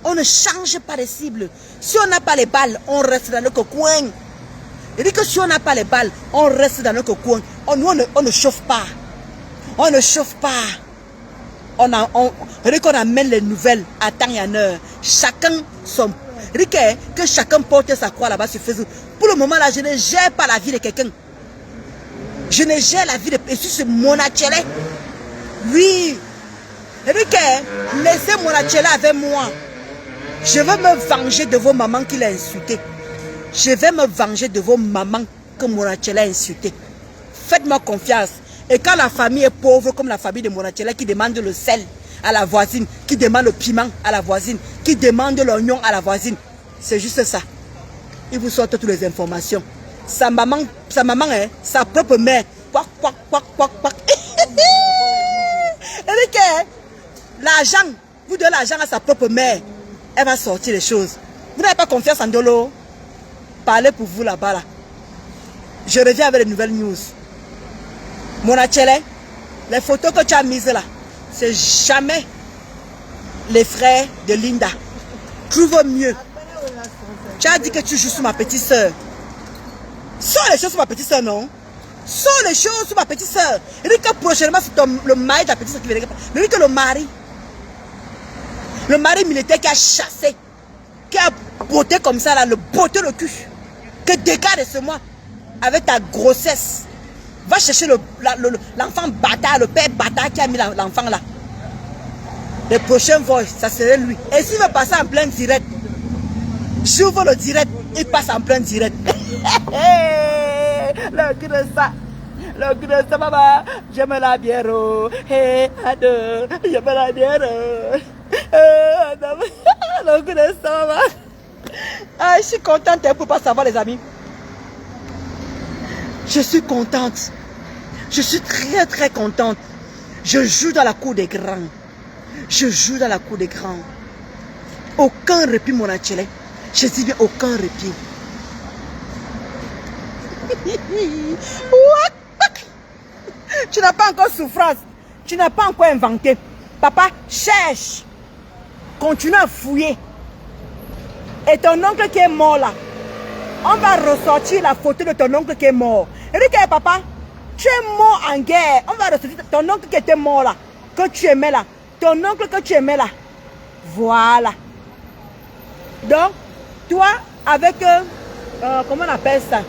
On ne change pas les cibles. Si on n'a pas les balles, on reste dans notre coin. Il dit que si on n'a pas les balles, on reste dans notre coin. On ne chauffe pas. On ne chauffe pas. On dit qu'on amène les nouvelles à temps et en heure. Chacun son... Il dit que chacun porte sa croix là-bas sur Facebook. Pour le moment là, je ne gère pas la vie de quelqu'un. Je ne gère la vie de... Et si c'est mon atelier. Oui. Il dit que laissez mon atelier avec moi. Je vais me venger de vos mamans qui l'ont insulté. Je vais me venger de vos mamans que mon atelier a insulté. Faites-moi confiance. Et quand la famille est pauvre, comme la famille de mon atelier qui demande le sel à la voisine, qui demande le piment à la voisine, qui demande l'oignon à la voisine, c'est juste ça. Il vous sortent toutes les informations. Sa maman, hein, sa propre mère. Quack, quack, quack, quack, quack. Elle dit que l'argent, vous donnez l'argent à sa propre mère, elle va sortir les choses. Vous n'avez pas confiance en Ndolo? Parlez pour vous là-bas. Là. Je reviens avec les nouvelles news. Monachele, les photos que tu as mises là, c'est jamais les frères de Linda. Trouve mieux. Tu as dit que tu joues sur ma petite soeur. Sors les choses sur ma petite soeur, non? Sors les choses sur ma petite soeur. Il dit que prochainement, c'est le mari de la petite soeur qui vient. Il dit que le mari militaire qui a chassé, qui a botté comme ça, là, le botté le cul. Que dégage de ce mois avec ta grossesse. Va chercher l'enfant bâtard, le père bâtard qui a mis l'enfant là. Les prochains vols, ça serait lui. Et s'il veut passer en plein direct, j'ouvre le direct, il passe en plein direct. Le cul de ça, maman, j'aime la bière. Hey, ado, j'aime la bière. Le cul de ça, maman. Ah, je suis contente pour ne pas savoir, les amis. Je suis contente. Je suis très, très contente. Je joue dans la cour des grands. Je joue dans la cour des grands. Aucun répit, mon Achele. Je dis bien aucun répit. Tu n'as pas encore souffrance. Tu n'as pas encore inventé. Papa, cherche. Continue à fouiller. Et ton oncle qui est mort là, on va ressortir la photo de ton oncle qui est mort. Et dit que papa, tu es mort en guerre. On va ressortir ton oncle qui était mort là, que tu aimais là. Ton oncle que tu aimais là. Voilà. Donc, toi, avec, comment on appelle ça?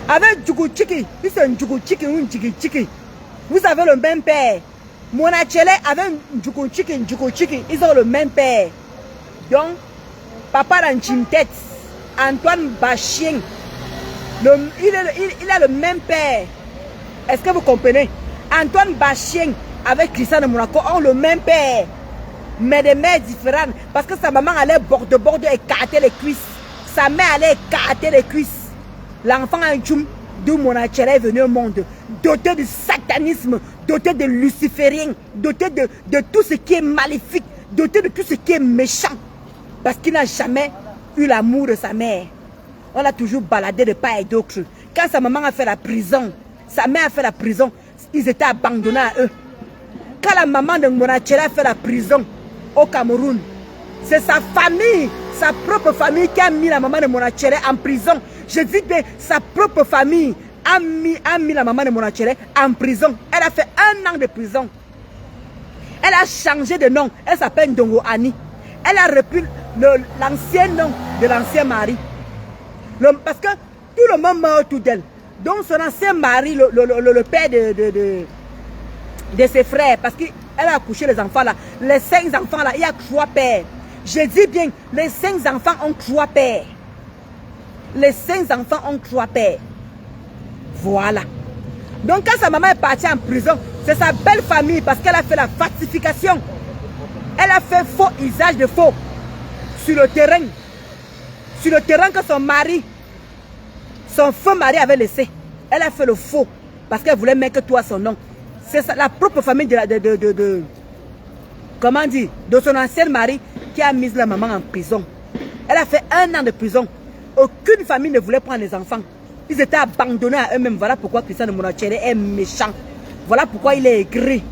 Avec Djoukou-Tchiki, c'est un Djoukou-Tchiki ou un Tchiki-Tchiki. Vous avez le même père. Monachele avec Djoukou-Tchiki, ils ont le même père. Donc, papa Ranchimtet, Antoine Bachien, il a le même père. Est-ce que vous comprenez? Antoine Bachien avec Christian de Monaco ont le même père. Mais des mères différentes. Parce que sa maman allait bord et écarter les cuisses. Sa mère allait écarter les cuisses. L'enfant a un tchoum d'où Monachele est venu au monde. Doté du satanisme, doté de luciférien, doté de tout ce qui est maléfique, doté de tout ce qui est méchant. Parce qu'il n'a jamais eu l'amour de sa mère. On l'a toujours baladé de part et d'autre. Quand sa maman a fait la prison, sa mère a fait la prison, ils étaient abandonnés à eux. Quand la maman de Monachele a fait la prison au Cameroun, c'est sa famille, sa propre famille qui a mis la maman de Monachele en prison. Je dis que sa propre famille a mis la maman de Monachele en prison. Elle a fait 1 an de prison. Elle a changé de nom. Elle s'appelle Ndongo Annie. Elle a repris l'ancien nom de l'ancien mari. Parce que tout le monde meurt autour d'elle. Donc son ancien mari, le père de ses frères, parce qu'elle a accouché les enfants là. Les 5 enfants là, il y a 3 pères. Je dis bien, les 5 enfants ont 3 pères. Les 5 enfants ont 3 pères. Voilà. Donc quand sa maman est partie en prison, c'est sa belle famille parce qu'elle a fait la falsification. Elle a fait faux usage de faux sur le terrain. Sur le terrain que son mari, son feu mari avait laissé. Elle a fait le faux parce qu'elle voulait mettre toi son nom. C'est la propre famille comment dire, de son ancien mari qui a mis la maman en prison. Elle a fait 1 an de prison. Aucune famille ne voulait prendre les enfants. Ils étaient abandonnés à eux-mêmes. Voilà pourquoi Christian de Monachele est méchant. Voilà pourquoi il est aigri.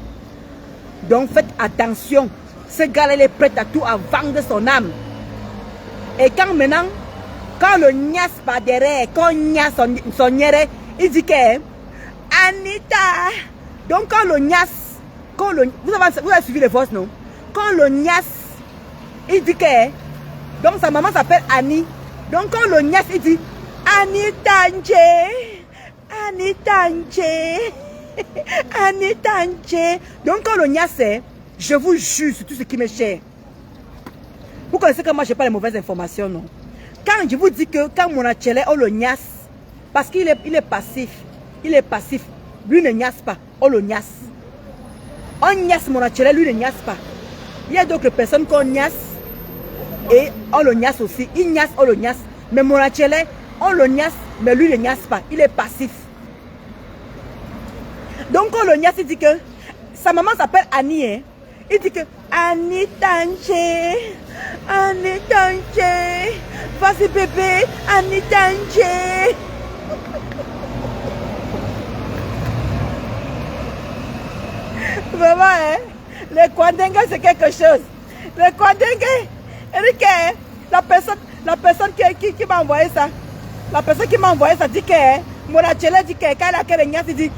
Donc faites attention. Ce gars-là, il est prêt à tout, à vendre son âme. Et quand maintenant, quand le nias par derrière, quand nias son nière, il dit que Anita. Donc quand le nias, vous avez suivi les voix, non? Quand le nias, il dit que, donc sa maman s'appelle Annie. Donc quand le nias, il dit Anita Nje, Anita Nje, Anita Nje. Donc quand le nias c'est, je vous jure sur tout ce qui m'est cher. Vous connaissez que moi je n'ai pas les mauvaises informations, non? Quand je vous dis que quand Monachele on le nias, parce qu'il est passif, il est passif, lui ne nias pas, on le nias. On nias Monachele, lui ne nias pas. Il y a d'autres personnes qu'on nias et on le nias aussi. Il nias, on le nias. Mais Monachele, on le nias, mais lui ne nias pas, il est passif. Donc on le nias, il dit que sa maman s'appelle Annie, hein? Il dit que Annie Tanché, Annie Tanché, vas-y bébé, Annie Tanché. Vraiment, hein? Les Kwandenga, c'est quelque chose. Les Kwandenga, Eric, la personne qui m'a envoyé ça, la personne qui m'a envoyé ça dit que mon atelier dit que quand il a quel il dit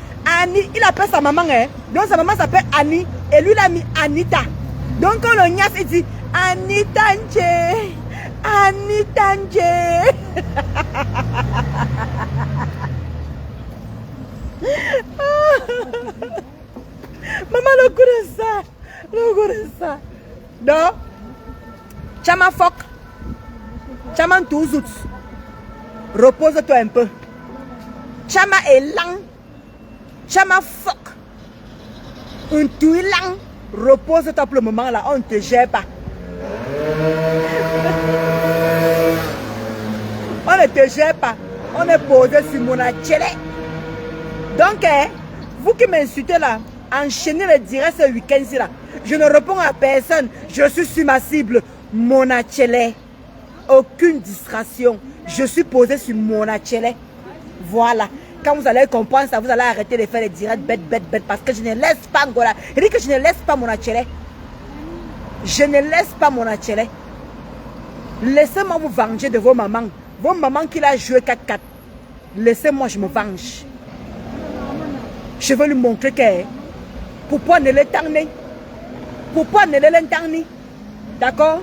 Annie, il appelle sa maman, hein? Donc sa maman s'appelle Annie et lui il a mis Anita. Donc quand le Nias il dit Anita Nje, Anita Nje. Maman, le goût de ça, le goût de ça. Donc, Chama Fok, Chama Touzout, repose-toi un peu. Chama Elang, Chama Fok, un Touilang, repose-toi pour le moment là, on ne te gère pas. On ne te gère pas, on est posé sur mon atelier. Donc, vous qui m'insultez là, enchaînez le direct ce week-end-ci là. Je ne réponds à personne. Je suis sur ma cible. Mon atelier. Aucune distraction. Je suis posé sur mon atelier. Voilà. Quand vous allez comprendre ça, vous allez arrêter de faire les directs bête. Parce que je ne laisse pas Angola. Je dis que je ne laisse pas mon atelier. Je ne laisse pas mon atelier. Laissez-moi vous venger de vos mamans. Vos mamans qui l'ont joué 4-4. Laissez-moi, je me venge. Je veux lui montrer que pourquoi ne l'éterner? Pourquoi ne l'éterner? D'accord?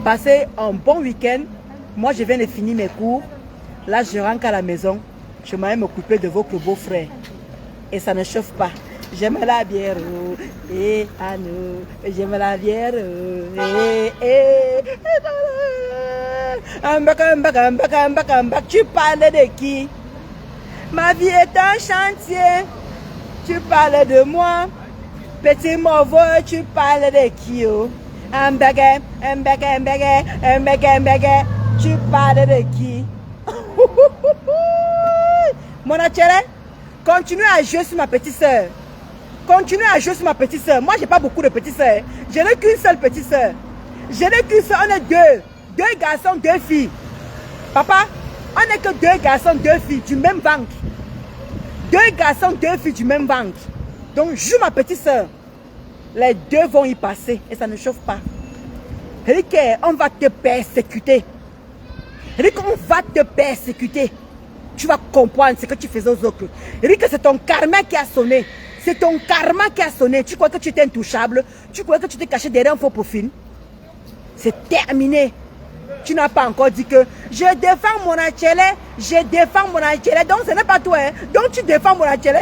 Passez un bon week-end. Moi, je viens de finir mes cours. Là, je rentre à la maison. Je m'en vais m'occuper de votre beau-frère. Et ça ne chauffe pas. J'aime la bière. Et à nous. J'aime la bière. Tu parles de qui? Ma vie est un chantier. Tu parles de moi. Petit morveau, tu parles de qui? Tu parles de qui? Mon atelier, continue à jouer sur ma petite soeur. Continue à jouer sur ma petite soeur. Moi, j'ai pas beaucoup de petites soeurs. Je n'ai qu'une seule petite soeur. Je n'ai qu'une seule. On est deux. Deux garçons, deux filles. Papa, on n'est que deux garçons, deux filles du même ventre. Deux garçons, deux filles du même ventre. Donc, joue ma petite soeur. Les deux vont y passer et ça ne chauffe pas. Rick, on va te persécuter. Rick, on va te persécuter. Tu vas comprendre ce que tu faisais aux autres. Rick, c'est ton karma qui a sonné. C'est ton karma qui a sonné. Tu crois que tu étais intouchable? Tu crois que tu t'es caché derrière un faux profil? C'est terminé. Tu n'as pas encore dit que je défends mon atelier, je défends mon atelier. Donc ce n'est pas toi. Hein? Donc tu défends mon atelier.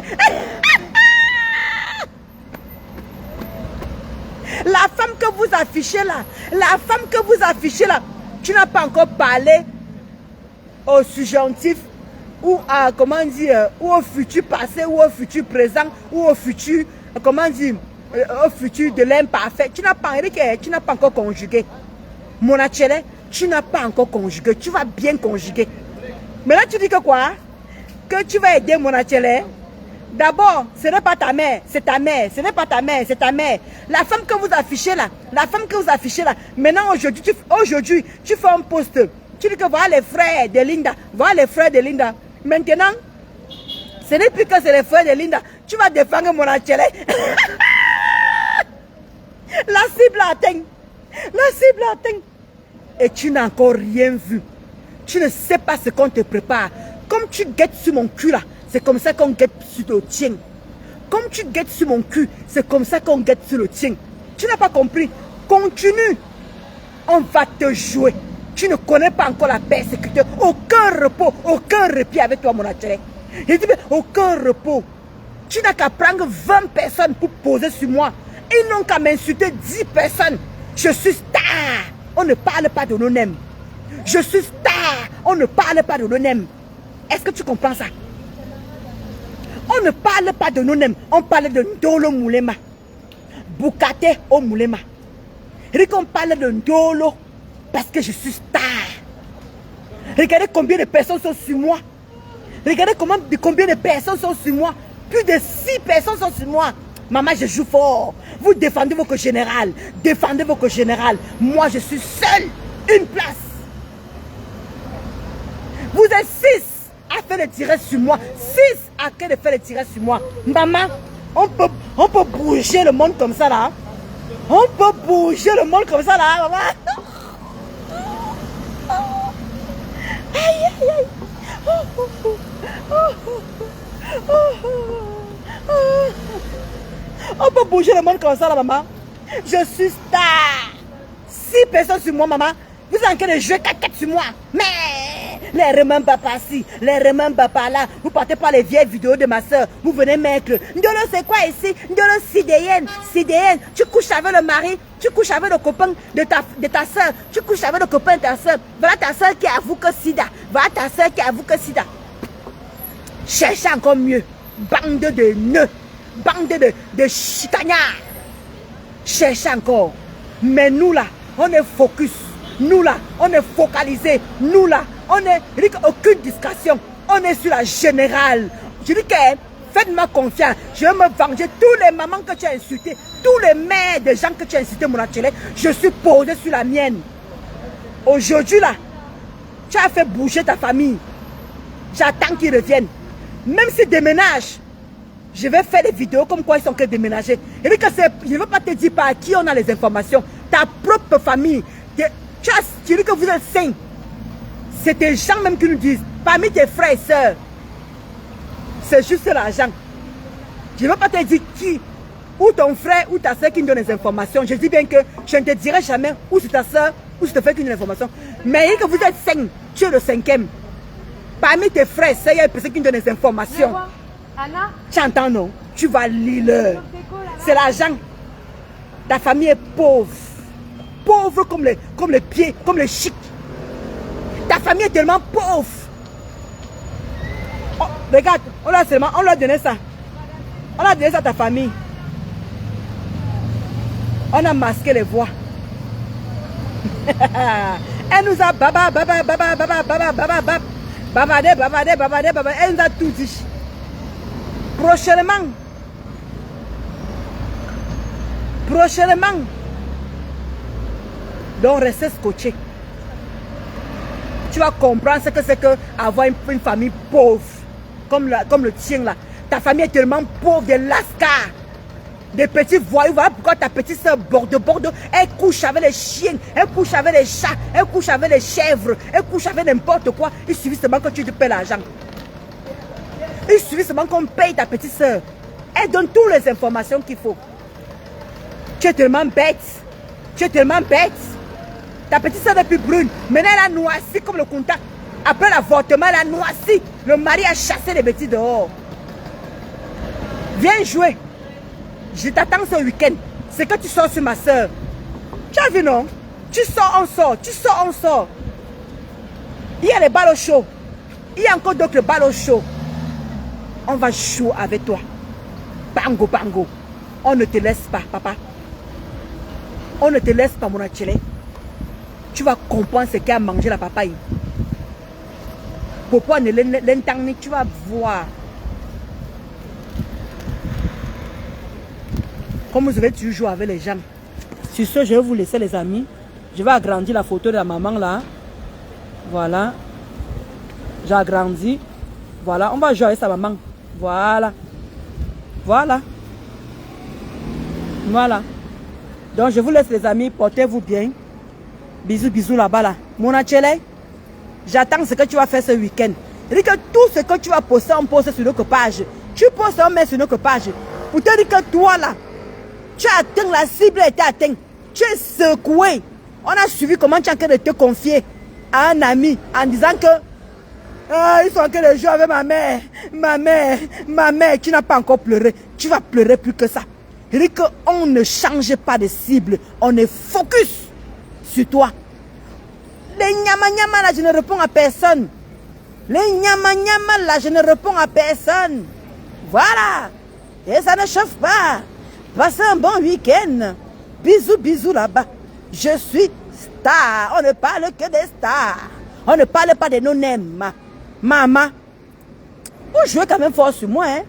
La femme que vous affichez là, la femme que vous affichez là, tu n'as pas encore parlé au subjonctif ou à, comment dire, ou au futur passé, ou au futur présent, ou au futur, comment dire, au futur de l'imparfait. Tu n'as pas encore conjugué. Mon atelier, tu n'as pas encore conjugué. Tu vas bien conjuguer. Mais là, tu dis que quoi? Que tu vas aider mon atelier. D'abord, ce n'est pas ta mère, c'est ta mère. Ce n'est pas ta mère, c'est ta mère. La femme que vous affichez là, la femme que vous affichez là, maintenant aujourd'hui, tu fais un post. Tu dis que voilà les frères de Linda, voilà les frères de Linda. Maintenant, ce n'est plus que c'est les frères de Linda. Tu vas défendre mon atelier. La cible atteint. La cible atteint. Et tu n'as encore rien vu. Tu ne sais pas ce qu'on te prépare. Comme tu guettes sur mon cul là, c'est comme ça qu'on guette sur le tien. Comme tu guettes sur mon cul, c'est comme ça qu'on guette sur le tien. Tu n'as pas compris. Continue. On va te jouer. Tu ne connais pas encore la persécution. Aucun repos, aucun répit avec toi, mon atelier. Je dis, aucun repos. Tu n'as qu'à prendre 20 personnes pour poser sur moi. Ils n'ont qu'à m'insulter 10 personnes. Je suis star. On ne parle pas de nos-mêmes. Je suis star. On ne parle pas de nos-mêmes. Est-ce que tu comprends ça? On ne parle pas de nous-mêmes. On parle de Ndolo Moulema. Boukate au Moulema. On parle de Ndolo parce que je suis star. Regardez combien de personnes sont sur moi. Regardez combien de personnes sont sur moi. Plus de 6 personnes sont sur moi. Maman, je joue fort. Vous défendez votre général. Défendez votre général. Moi, je suis seul. Une place. Vous êtes 6 à faire le tirage sur moi. 6 à faire le tirage sur moi. Maman, on peut On peut bouger le monde comme ça là. On peut bouger le monde comme ça là, maman. Aïe, aïe, aïe. On peut bouger le monde comme ça là, maman. Je suis star. 6 personnes sur moi, maman. Vous êtes en train de jouer 4 sur moi. Mais les remembres par-ci, les remembres par-là. Vous partez par les vieilles vidéos de ma soeur. Vous venez mettre. Ndolo, c'est quoi ici? Ndolo, Sidéenne. Tu couches avec le mari. Tu couches avec le copain de ta soeur. Tu couches avec le copain de ta soeur. Voilà ta soeur qui avoue que sida. Voilà ta soeur qui avoue que sida. Cherchez encore mieux. Bande de nœuds. Bande de chitagnards. Cherchez encore. Mais nous là, on est focus. Nous là, on est focalisé. Nous là, on est aucune discrétion. On est sur la générale. Je dis que faites-moi confiance. Je vais me venger. Tous les mamans que tu as insultées, tous les mères de gens que tu as insultés, mon atelier, je suis posé sur la mienne. Aujourd'hui là, tu as fait bouger ta famille. J'attends qu'ils reviennent. Même s'ils déménagent, je vais faire des vidéos comme quoi ils sont que déménagés. Et puis que je ne veux pas te dire par qui on a les informations. Ta propre famille. Tu dis que vous êtes sains. C'est des gens même qui nous disent, parmi tes frères et sœurs, c'est juste l'argent. Je ne veux pas te dire qui, ou ton frère, ou ta soeur qui nous donne les informations. Je dis bien que je ne te dirai jamais où c'est ta soeur, où c'est ton frère qui nous donne les informations. Mais que vous êtes sains, tu es le 5e. Parmi tes frères et sœurs, il y a une personne qui nous donne les informations. Anna, tu entends, non? Tu vas lire. C'est l'argent. Ta famille est pauvre. Pauvre comme les pieds, comme les chics. Ta famille est tellement pauvre. Oh, regarde, on leur a donné ça. On a donné ça à ta famille. On a masqué les voix. Elle nous a babadé. Elle nous a tout dit. Prochainement. Donc restez scotché. Tu vas comprendre ce que c'est qu'avoir une famille pauvre. Comme le tien là. Ta famille est tellement pauvre, des lascars. Des petits voyous. Voilà pourquoi ta petite soeur Bordeaux, elle couche avec les chiens, elle couche avec les chats, elle couche avec les chèvres, elle couche avec n'importe quoi. Il suffit seulement que tu te payes l'argent. Il suffit seulement qu'on paye ta petite soeur. Elle donne toutes les informations qu'il faut. Tu es tellement bête. Ta petite soeur n'est plus brune. Maintenant, elle a noirci comme le contact. Après l'avortement, elle a noirci. Le mari a chassé les bêtises dehors. Viens jouer. Je t'attends ce week-end. C'est que tu sors sur ma soeur. Tu as vu, non? Tu sors, on sort. Il y a les balles au chaud. Il y a encore d'autres balles au chaud. On va jouer avec toi. Bango. On ne te laisse pas, papa. On ne te laisse pas, mon atelier. Tu vas comprendre ce qu'a mangé la papaye. Pourquoi ne l'entendre, tu vas voir. Comme vous avez toujours joué avec les gens. Sur ce, je vais vous laisser les amis. Je vais agrandir la photo de la maman là. Voilà. J'ai agrandi. Voilà, on va jouer avec sa maman. Voilà. Donc je vous laisse les amis, portez-vous bien. Bisous là-bas là. Mon atelier, j'attends ce que tu vas faire ce week-end. C'est-à-dire que tout ce que tu vas poster, on poste sur notre page. Tu postes, on met sur notre page. Pour te dire que toi là, tu as atteint, la cible a été atteinte. Tu es secoué. On a suivi comment tu es en train de te confier à un ami en disant que ils sont en train de jouer avec ma mère. Ma mère, tu n'as pas encore pleuré. Tu vas pleurer plus que ça. C'est-à-dire qu'on ne change pas de cible. On est focus sur toi. Les nyama là, je ne réponds à personne. Les nyama là, je ne réponds à personne. Voilà. Et ça ne chauffe pas. Passez un bon week-end. Bisous là-bas. Je suis star. On ne parle que des stars. On ne parle pas de nos nems. Maman, vous jouez quand même fort sur moi. Hein?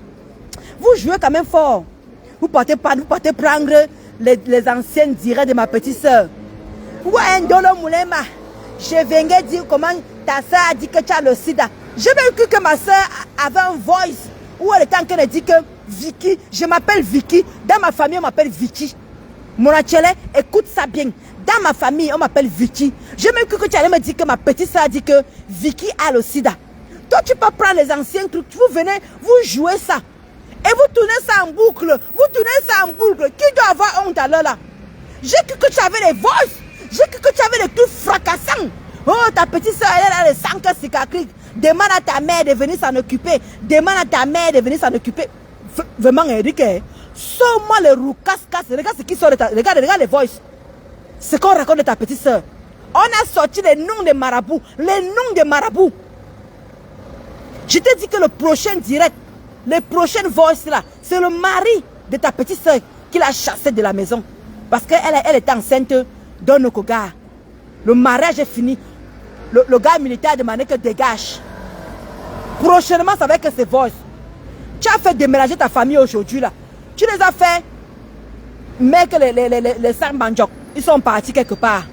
Vous jouez quand même fort. Vous partez prendre les anciennes directs de ma petite soeur. Ouais, Ndolo Moulema. Je venais dire comment ta soeur a dit que tu as le sida. J'ai même cru que ma soeur avait un voice où elle était en train de dire que Vicky, je m'appelle Vicky. Dans ma famille, on m'appelle Vicky. Mon Achele, écoute ça bien. Dans ma famille, on m'appelle Vicky. J'ai même cru que tu allais me dire que ma petite soeur a dit que Vicky a le sida. Toi, tu peux prendre les anciens trucs, vous venez, vous jouez ça. Et vous tournez ça en boucle. Vous tournez ça en boucle. Qui doit avoir honte alors là? J'ai cru que tu avais les voices. J'ai cru que tu avais les trucs fracassants. Oh, ta petite soeur, elle a les 5 cicatrices. Demande à ta mère de venir s'en occuper. Demande à ta mère de venir s'en occuper. Vraiment, Eric, sors-moi les roues casse-casse. Regarde ce qui sort de ta... Regarde les voices. Ce qu'on raconte de ta petite soeur. On a sorti les noms des marabouts. Les noms des marabouts. Je t'ai dit que le prochain direct, les prochaines voices là, c'est le mari de ta petite soeur qui l'a chassée de la maison. Parce qu'elle était enceinte d'un autre gars. Le mariage est fini. Le gars militaire a demandé que dégage. Prochainement, ça va être que ces voices. Tu as fait déménager ta famille aujourd'hui là. Tu les as fait. Mais que les 5 mandjoks, ils sont partis quelque part.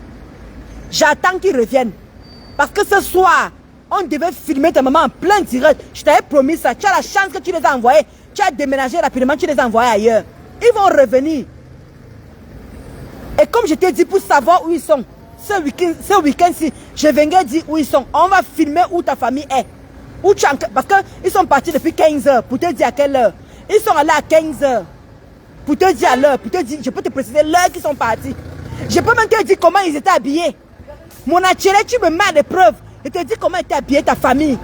J'attends qu'ils reviennent. Parce que ce soir, on devait filmer ta maman en plein direct. Je t'avais promis ça. Tu as la chance que tu les as envoyés. Tu as déménagé rapidement, tu les as envoyés ailleurs. Ils vont revenir. Et comme je t'ai dit, pour savoir où ils sont, ce week-end-ci, je viendrai dire où ils sont. On va filmer où ta famille est. Où tu parce qu'ils sont partis depuis 15 h pour te dire à quelle heure. Ils sont allés à 15 h pour te dire à l'heure. Pour te dire, je peux te préciser l'heure qu'ils sont partis. Je peux même te dire comment ils étaient habillés. Mon attiré, tu me mets à l'épreuve. Je te dis comment était habillée ta famille.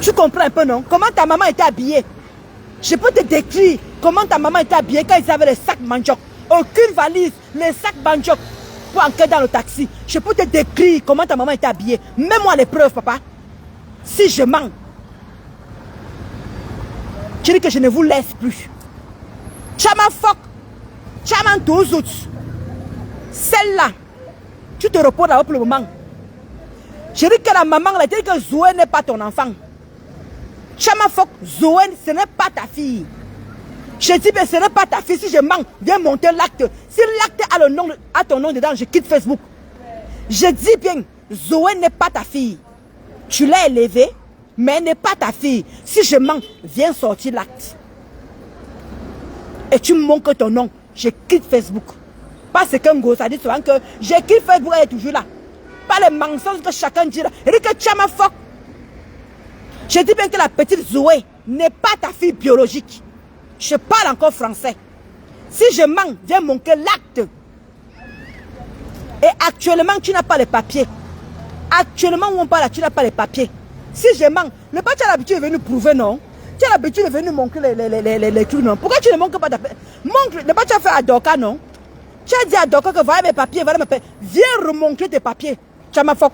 Tu comprends un peu, non? Comment ta maman était habillée. Je peux te décrire comment ta maman était habillée quand ils avaient les sacs mandjoks. Aucune valise, les sacs mandjoks pour entrer dans le taxi. Je peux te décrire comment ta maman était habillée. Mets-moi l'épreuve, papa. Si je mens, tu dis que je ne vous laisse plus. Chama Fok, Chama tous autres. Celle-là, tu te reposes là pour le moment. Je dis que la maman, elle dit que Zoé n'est pas ton enfant. Chama Fok, Zoé, ce n'est pas ta fille. Je dis, mais ce n'est pas ta fille. Si je mens, viens monter l'acte. Si l'acte a ton nom dedans, je quitte Facebook. Je dis bien, Zoé n'est pas ta fille. Tu l'as élevée, mais elle n'est pas ta fille. Si je mens, viens sortir l'acte. Et tu montres ton nom, je quitte Facebook. Parce qu'un gros, ça dit souvent que je quitte Facebook, elle est toujours là. Pas les mensonges que chacun dit là. Et que tu as ma fuck. Je dis bien que la petite Zoé n'est pas ta fille biologique. Je parle encore français. Si je mens, viens montrer l'acte. Et actuellement, tu n'as pas les papiers. Actuellement, où on parle, tu n'as pas les papiers. Si je mens, le pas tu as l'habitude de venir prouver, non? Tu as l'habitude de venir montrer les trucs, non? Pourquoi tu ne montres pas ta papier? Montre, le pas tu as fait à Doka, non? Tu as dit à Doka que voilà mes papiers, voilà mes papiers. Viens remontrer tes papiers. Chamafok.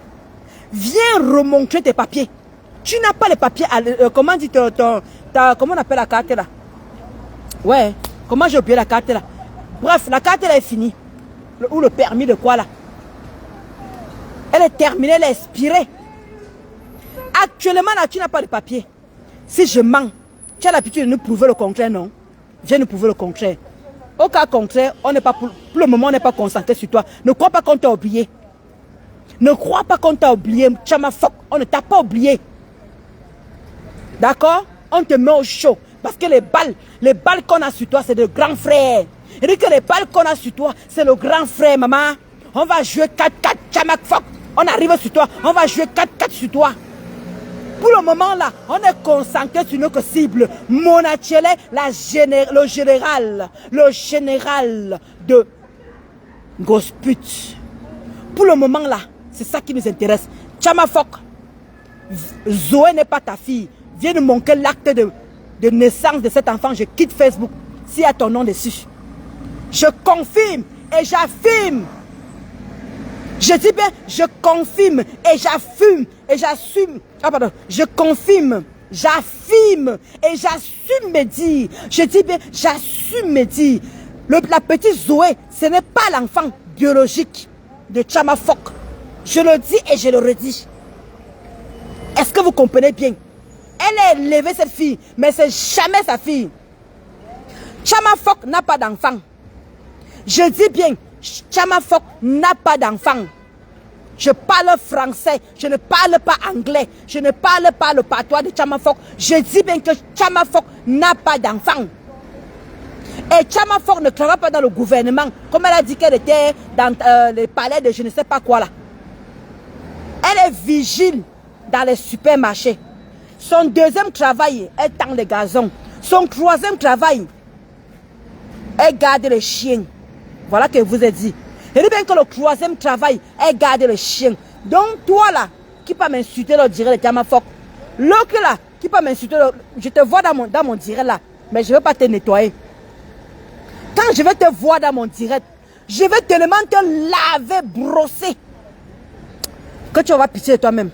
Viens remontrer tes papiers. Tu n'as pas les papiers. Comment dit comment on appelle la carte là? Ouais. Comment j'ai oublié la carte là? Bref, la carte là est finie. Ou le permis de quoi là? Elle est terminée, elle est expirée. Actuellement là, tu n'as pas de papier. Si je mens, tu as l'habitude de nous prouver le contraire, non? Viens nous prouver le contraire. Au cas contraire, on n'est pas pour le moment, on n'est pas concentré sur toi. Ne crois pas qu'on t'a oublié. Ne crois pas qu'on t'a oublié. Chamafok, on ne t'a pas oublié. D'accord? On te met au chaud. Parce que les balles qu'on a sur toi, c'est de grands frères. Et dit que les balles qu'on a sur toi, c'est le grand frère, maman. On va jouer 4-4, Chamafok. On arrive sur toi, on va jouer 4-4 sur toi. Pour le moment là, on est concentré sur notre cible. Monachele, le général de Gosput. Pour le moment là, c'est ça qui nous intéresse. Chamafok, Zoé n'est pas ta fille. Viens nous montrer l'acte de naissance de cet enfant. Je quitte Facebook s'il y a ton nom dessus. Je confirme et j'affirme. Je dis bien, je confirme et j'affirme et j'assume. Ah pardon, je confirme, j'affirme et j'assume me dire. Je dis bien, j'assume me dire. La petite Zoé, ce n'est pas l'enfant biologique de Chamafok. Je le dis et je le redis. Est-ce que vous comprenez bien? Elle a élevé cette fille, mais c'est jamais sa fille. Chamafok n'a pas d'enfant. Je dis bien, Chamafok n'a pas d'enfant. Je parle français, je ne parle pas anglais, je ne parle pas le patois de Tchamafok. Je dis bien que Tchamafok n'a pas d'enfant. Et Tchamafok ne travaille pas dans le gouvernement, comme elle a dit qu'elle était dans le palais de je ne sais pas quoi là. Elle est vigile dans les supermarchés. Son deuxième travail, elle tend les gazons. Son troisième travail, elle garde les chiens. Voilà que je vous ai dit. Je dis bien que le troisième travail, elle garde les chiens. Donc toi là, qui peut m'insulter, le direct de Tchamafok. L'autre là, qui peut m'insulter, je te vois dans mon direct là, mais je ne vais pas te nettoyer. Quand je vais te voir dans mon direct, je vais tellement te laver, brosser, que tu vas pitié de toi-même.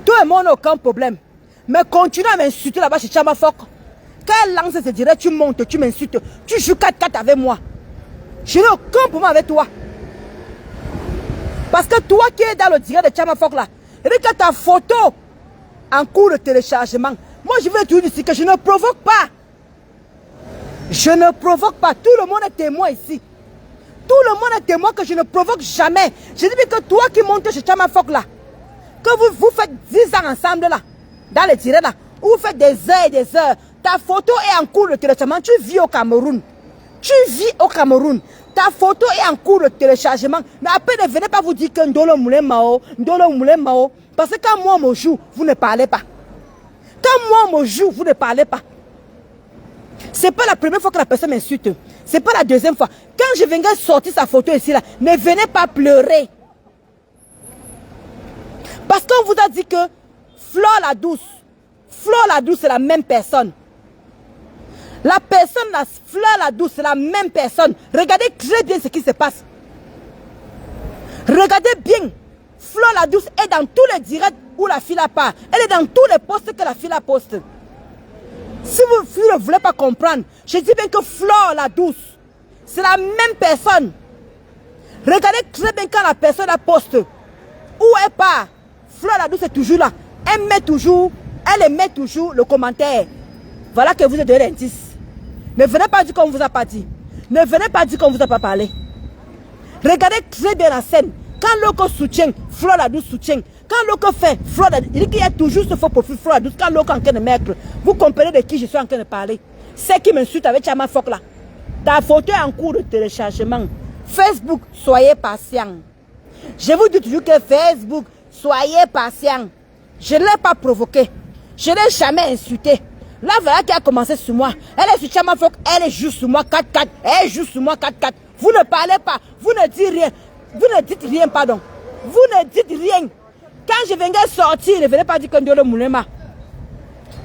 Toi et moi, on n'a aucun problème. Mais continue à m'insulter là-bas chez Tchamafok. Quand elle lance ce direct, tu montes, tu m'insultes. Tu joues 4-4 avec moi. Je n'ai aucun problème avec toi. Parce que toi qui es dans le direct de Tchamafok là, regarde ta photo en cours de téléchargement. Moi, je veux te dire ici que je ne provoque pas. Je ne provoque pas. Tout le monde est témoin ici. Tout le monde est témoin que je ne provoque jamais. Je dis bien que toi qui montes chez Tchamafok là, que vous faites 10 ans ensemble là, dans le direct là, où vous faites des heures et des heures. Ta photo est en cours de téléchargement. Tu vis au Cameroun. Tu vis au Cameroun. Ta photo est en cours de téléchargement. Mais après, ne venez pas vous dire que Ndolo Moulin Mao, Ndolo Moulin Mao. Parce que quand moi on me joue, vous ne parlez pas. Quand moi on me joue, vous ne parlez pas. C'est pas la première fois que la personne m'insulte. C'est pas la deuxième fois. Quand je viendrai sortir sa photo ici là, ne venez pas pleurer. Parce qu'on vous a dit que Flore la Douce c'est la même personne. La personne, la Flore la Douce, c'est la même personne. Regardez très bien ce qui se passe. Regardez bien. Flore la Douce est dans tous les directs où la fille part. Elle est dans tous les posts que la fille poste. Si vous ne voulez pas comprendre, je dis bien que Flore la Douce, c'est la même personne. Regardez très bien quand la personne la poste. Où elle part. Flore la Douce est toujours là. Elle met toujours le commentaire. Voilà que vous êtes donné l'indice. Ne venez pas dire qu'on ne vous a pas dit. Ne venez pas dire qu'on ne vous a pas parlé. Regardez très bien la scène. Quand l'autre soutient, Flore la Douce soutient. Quand l'autre fait, Flore la Douce, il dit qu'il y a toujours ce faux profil Flore la Douce. Quand l'autre est en train de mettre, vous comprenez de qui je suis en train de parler. C'est qui m'insulte avec Tchamafok là. Ta photo est en cours de téléchargement. Facebook, soyez patient. Je vous dis toujours que Facebook, soyez patient. Je ne l'ai pas provoqué. Je ne l'ai jamais insulté. Là, voilà qui a commencé sur moi. Elle est sur Tchamafok, elle joue sur moi 4-4. Elle joue sur moi 4-4. Vous ne parlez pas. Vous ne dites rien. Vous ne dites rien, pardon. Vous ne dites rien. Quand je viendrai sortir, ne venez pas dire que Ndolo Moulema,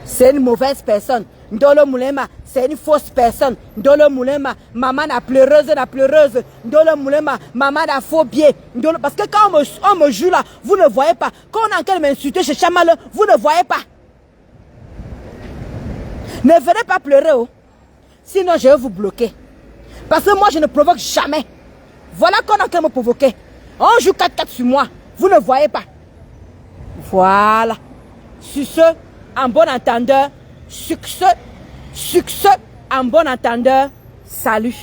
c'est une mauvaise personne. Ndolo Moulema, c'est une fausse personne. Ndolo Moulema, maman la pleureuse, la pleureuse. Ndolo Moulema, maman la faux biais. Parce que quand on me joue là, vous ne voyez pas. Quand on est en train de m'insulter chez Chamal, vous ne voyez pas. Ne venez pas pleurer, oh. Sinon je vais vous bloquer. Parce que moi je ne provoque jamais. Voilà qu'on est en train de me provoquer. On joue 4-4 sur moi. Vous ne voyez pas. Voilà. Sur ce, en bon entendeur, succès, en bon entendeur, salut.